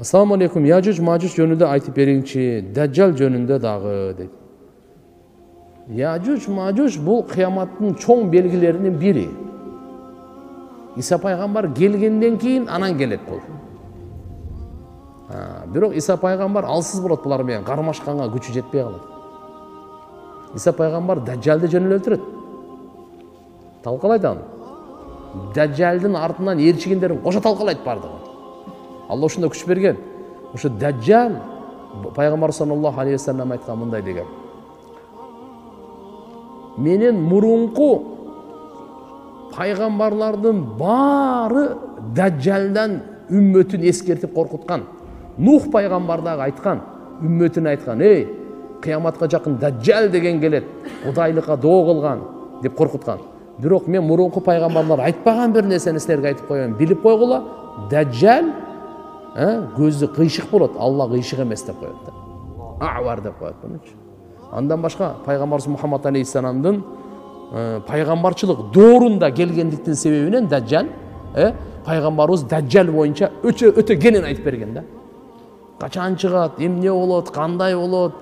Assalamu alaikum, Yacüc Macüc jönünde aytıp beriңçi, Dajjal jönünde dagı dedi. Yacüc Macüc bu kıyamattın çoğun belgilerinin biri. İsa Peygamber gelgenden keyin anan gelet bul. Бирок İsa Peygamber alsız болот булар менен кармашканга күчү жетпей калат. İsa Peygamber Dajjalды жөнүн өлтүрөт. Талкалайт аны. Dajjaldын артынан ээрчигендерин кошо талкалайт бардыгы. Алла ушунда күч берген. Ошо Dajjal Пайгамбар саллаллаху алейхи ва саллям айткан мындай деген. Менен мурунку пайгамбарлардын баары Dajjalдан үммөтүн эскертип коркуткан. Нух пайгамбар дагы айткан, үммөтүнө айткан, ey, кыяматка жакын Dajjal деген келет, кудайлыкка доо кылган деп коркуткан. Бирок мен мурунку пайгамбарлар айтпаган бир нерсени силерге айтып коём, билип койгула, Dajjal көзү кыйшык болот, Алла кыйшык эмес деп коет да. Авар деп коет мынчы. Андан башка пайгамбарыбыз Мухаммад алейхиссаламдын пайгамбарчылык доорунда келгендиктин себебинен Dajjal пайгамбарыбыз Dajjal боюнча өтө кенен айтып берген да. Качан чыгат, эмне болот, кандай болот,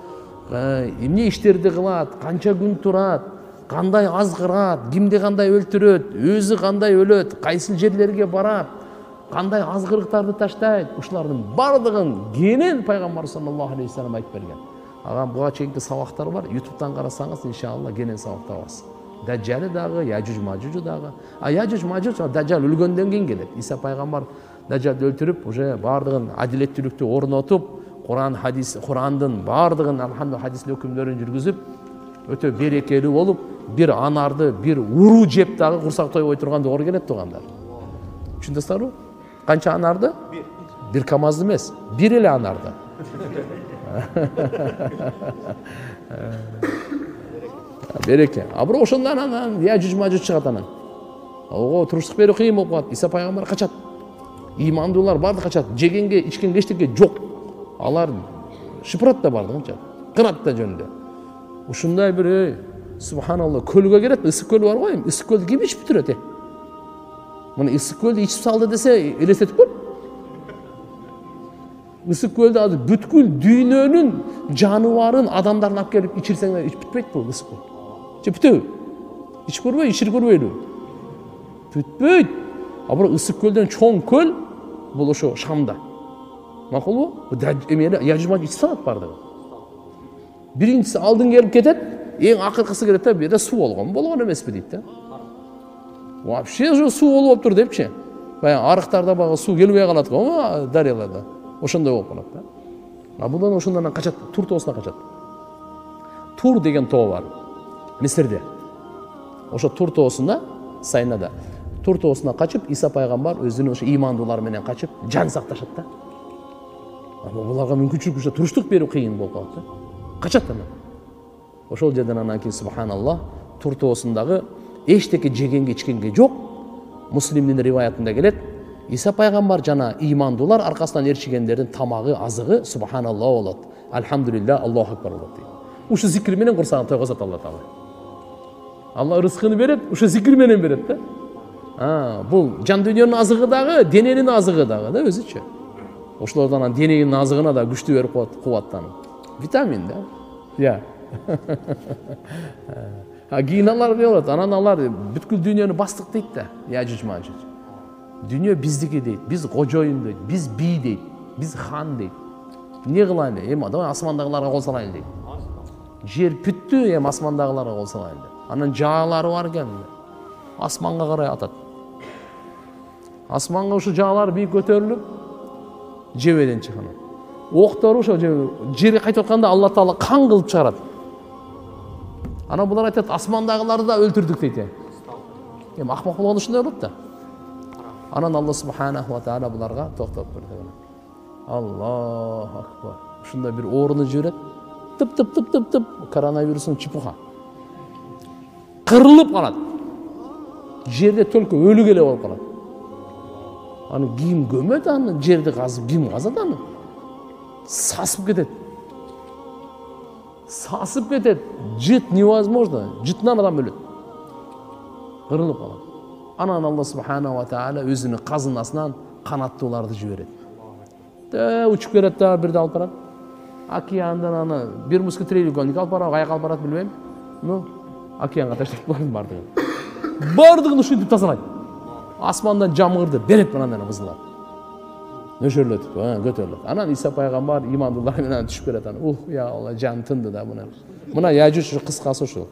эмне иштерди кылат, канча күн турат, кандай азгырат, кимди кандай өлтүрөт, өзү кандай өлөт, кайсы жерлерге барат, кандай азгырыктарды таштайт, ушулардын бардыгын кенен пайгамбар саллаллаху алейхи ва саллям айтып берген. Ага буга чейинки сабактар бар, YouTube'дан карасаңыз, иншалла кенен сабак табасыз. Dajjal дагы, Yacüc Macüc дагы. Yacüc Macüc Dajjal өлгөндөн кийин келет. İsa пайгамбар Dajjalды өлтүрүп, уже бардыгын адилеттүүлүктү орнотуп, Курандын бардыгын алхамдулилlah хадис өкүмдөрүн жүргүзүп, өтө берекелүү болуп, бир анарды, бир уруу жеп дагы курсак тойбой турган доор келет тугандар. Түшүндүңүздөрбү? Канча анарды? Бир камазды эмес, бир эле анарды. Береке. Бирок ошондон анан Yacüc Macüc чыгат анан. Ого туруштук берүү кыйын болуп калат. İsa пайгамбар качат. Имандуулар барды качат. Жегенге, ичкенге эчтеке жок. Алар шыпырат да бардыгынча. Кырат да жөнүндө. Ушундай бир субханалла көлгө келет, ысык көл бар го, ысык көлдү ким ичип бүтүрөт? Мына ысык көлдү ичип салды десе, элестетип көр. Ысык көлдү азыр бүткүл дүйнөнүн жаныбарын, адамдарын алып келип ичирсең, ичип бүтпөйт бул ысык көл. Бүтөбү? Ичип көрбөй, ичирип көрбөйлү? Бүтпөйт. Бирок ысык көлдөн чоң көл бул ошо Шамда. Макулбу? Эмели Yacüc Macüc ичип салат бардыгы. Биринчиси алдын келип кетет, эң акыркысы келет да, бу жерде суу болгон эмеспи дейт да. Вообще же суу болуп тур депчи. Баягы арыктарда багы суу келбей калат го, дарыяларда. Ошондой болуп калат да. Будан ошондон качат, Тур тоосуна качат. Тур деген тоо бар Мисирде. Ошо Тур тоосунда, Сайнада. Тур тоосуна качып, İsa пайгамбар өзүнүн ошо имандуулар менен качып, жан сакташат да. Буларга мүмкүнчүлүк ушо туруштук берүү кыйын болуп калат да. Качат анан. Ошол жерден анан кийин субханаллах, Тур тоосундагы эчтеке жегенге, ичкенге жок. Муслимдин риваятында келет. İsa пайгамбар жана имандуулар аркасынан ээрчигендердин тамагы, азыгы субханаллах болот. Алхамдулилlah, Аллаху акбар болот дейт. Ушу зикир менен курсагын тойгозот Алла таала. Алла рызкыны берет, ушу зикир менен берет да. Бул жан дүйнөнүн азыгы дагы, дененин азыгы дагы да өзүчө. Ошолордон дененин азыгына да күчтүү берип коет, кубаттанып. Витамин да. Я. Кийин алар болот, анан алар бүткүл дүйнөнү бастык дейт да, Yacüc Macüc. Dünya bizdiki deyit, biz kocoyun deyit, biz bi deyit, biz han deyit. Ne kılayın deyit, adam asmandağılara kol salayın deyit. Jer püttü, asmandağılara kol salayın deyit. Anan jağları var geldi, asmanga karay atat. Asmanga şu jağlar bir götörülüp, jebeden çıkan. Oqtoru şu jeri kayıt otkanda Allah Taala kan kılıp çıkarat. Ana bular aytat, asmandağıları da öldürdük deyit. Akmak olan uşunday olup da. Anan Allah subhanahu wa ta'ala bularga toktop berdi. Allahu akbar. Şunda bir oorunu jiberet. Tıp tıp tıp tıp tıp koronavirusun çipuha. Kırılıp kalat. Jerde tölkö ölü gele bolup kalat. Аны ким көмөт аны, жерди казып ким казат аны? Сасып кетет. Сасып кетет. Жит невозможно. Житнан адам өлөт. Кырылып калат. Анан Алла субханаху ва таала өзүнүн казынасынан канаттууларды жиберет. Учуп берет да, бирди алып барат. Океандан аны бир мускатриликон алып барат, каяка алып барат билбейм. Ну, океанга таштап коюм бардыгын. Бардыгын ушинтип тазалайт. Асмандан жамгырды берет мынандай вызылап. Нөшөрлөтүп, көтөрүлөт. Анан Иса пайгамбар имандуулар менен түшүп берет аны. Я Алла, жан тынды да мына. Мына Яжуж кыскасы ушул.